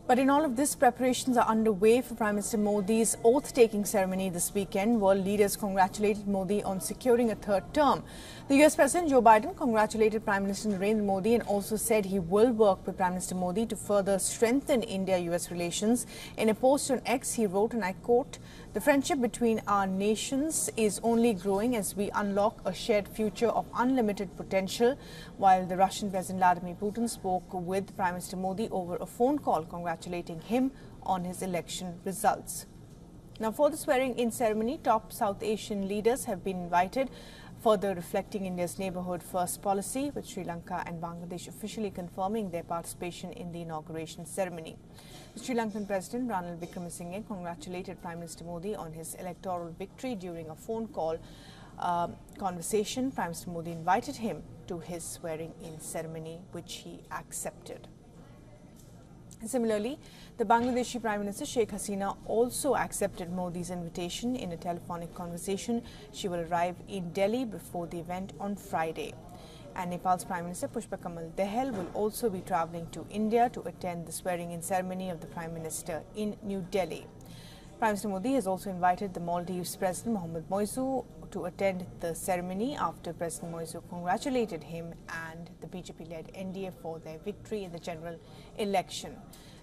But in all of this, preparations are underway for Prime Minister Modi's oath-taking ceremony this weekend. World leaders congratulated Modi on securing a third term. The US President Joe Biden congratulated Prime Minister Narendra Modi and also said he will work with Prime Minister Modi to further strengthen India-US relations. In a post on X, he wrote, and I quote, "The friendship between our nations is only growing as we unlock a shared future of unlimited potential." While the Russian President Vladimir Putin spoke with Prime Minister Modi over a phone call, congratulating him on his election results. Now, for the swearing-in ceremony, top South Asian leaders have been invited, further reflecting India's neighbourhood-first policy, with Sri Lanka and Bangladesh officially confirming their participation in the inauguration ceremony. The Sri Lankan President Ranil Wickremesinghe congratulated Prime Minister Modi on his electoral victory during a phone call conversation. Prime Minister Modi invited him to his swearing-in ceremony, which he accepted. Similarly, the Bangladeshi Prime Minister Sheikh Hasina also accepted Modi's invitation in a telephonic conversation. She will arrive in Delhi before the event on Friday. And Nepal's Prime Minister Pushpa Kamal Dahal will also be travelling to India to attend the swearing-in ceremony of the Prime Minister in New Delhi. Prime Minister Modi has also invited the Maldives President Mohamed Moizu to attend the ceremony after President Moizu congratulated him and the BJP-led NDA for their victory in the general election.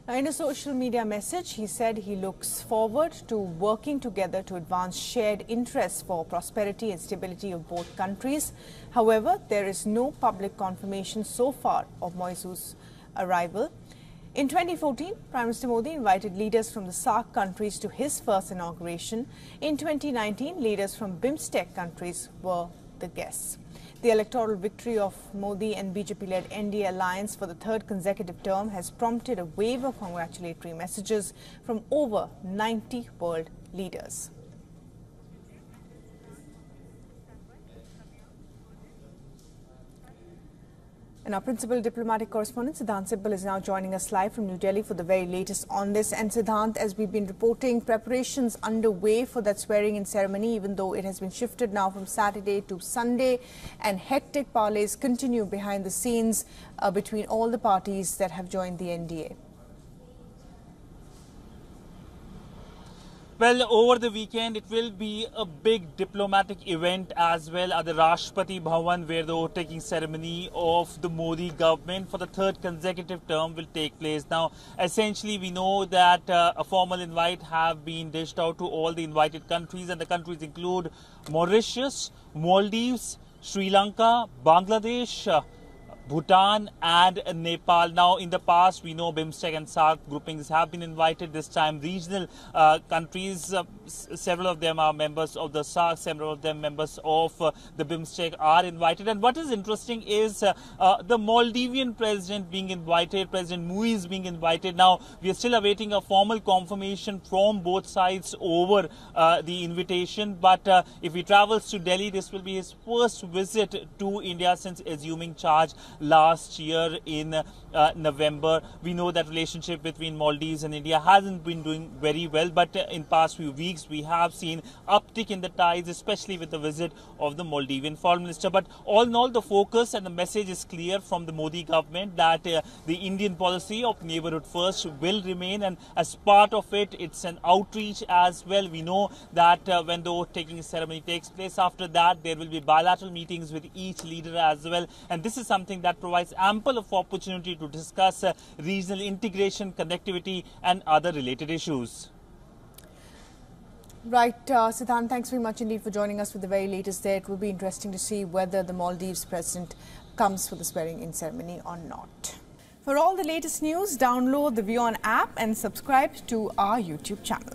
Now, in a social media message, he said he looks forward to working together to advance shared interests for prosperity and stability of both countries. However, there is no public confirmation so far of Moizu's arrival. In 2014, Prime Minister Modi invited leaders from the SAARC countries to his first inauguration. In 2019, leaders from BIMSTEC countries were the guests. The electoral victory of Modi and BJP-led NDA alliance for the third consecutive term has prompted a wave of congratulatory messages from over 90 world leaders. And our principal diplomatic correspondent, Siddhant Sibbal, is now joining us live from New Delhi for the very latest on this. And Siddhant, as we've been reporting, preparations underway for that swearing-in ceremony, even though it has been shifted now from Saturday to Sunday, and hectic parleys continue behind the scenes between all the parties that have joined the NDA. Well, over the weekend, it will be a big diplomatic event as well at the Rashtrapati Bhavan, where the oath-taking ceremony of the Modi government for the third consecutive term will take place. Now, essentially, we know that a formal invite have been dished out to all the invited countries, and the countries include Mauritius, Maldives, Sri Lanka, Bangladesh, Bhutan and Nepal. Now, in the past, we know BIMSTEC and SAARC groupings have been invited. This time, regional countries, several of them are members of the SAARC, several of them members of the BIMSTEC are invited. And what is interesting is the Maldivian president being invited, President Muiz being invited. Now, we are still awaiting a formal confirmation from both sides over the invitation. But if he travels to Delhi, this will be his first visit to India since assuming charge last year in November. We know that relationship between Maldives and India hasn't been doing very well, but in past few weeks we have seen uptick in the ties, especially with the visit of the Maldivian foreign minister. But all in all, the focus and the message is clear from the Modi government that the Indian policy of neighbourhood first will remain, and as part of it, it's an outreach as well. We know that when the oath-taking ceremony takes place, after that there will be bilateral meetings with each leader as well, and this is something that provides ample of opportunity to discuss regional integration, connectivity and other related issues. Right, Siddhant, thanks very much indeed for joining us with the very latest there. It will be interesting to see whether the Maldives president comes for the swearing-in ceremony or not. For all the latest news, download the WION app and subscribe to our YouTube channel.